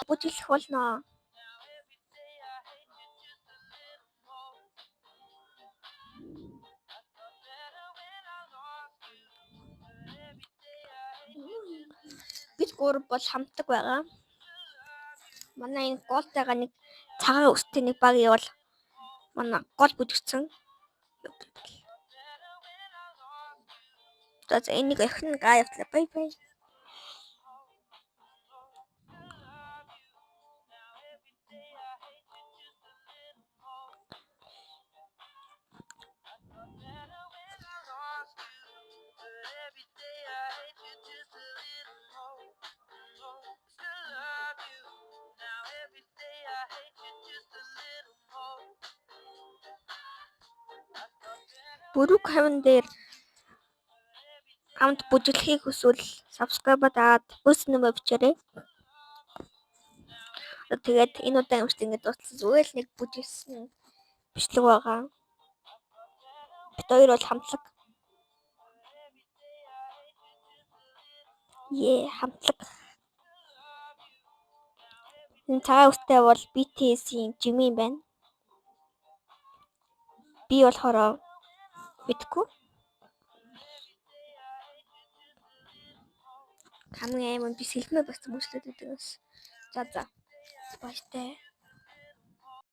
бүжиглэх болно. Бид гурав бол хамтдаг байгаа. Манай энэ голтойгаа нэг цагаан өстэй нэг баг явал манай гол бүжигдсэн. За энийг эхнэн гаа явуулаа. Бай бай. Бүрэг хавн дээр хамт бүжиглэхийг хүсвэл subscribe даад өснө бичээрэй. Тэгээд энэ удаа юмшд ингэ дууссан. Зүгээр л нэг бүжиглсэн бичлэг байгаа. Бид хоёр бол хамтлаг. Хамтлаг. Энэ цагаан үстэй бол BTS-ийн Jimin байна. Би болохоор мэдгүй. Хамгийн амар би сэлмэ болсон бүжлээд өгдөөс. За. Баяртай.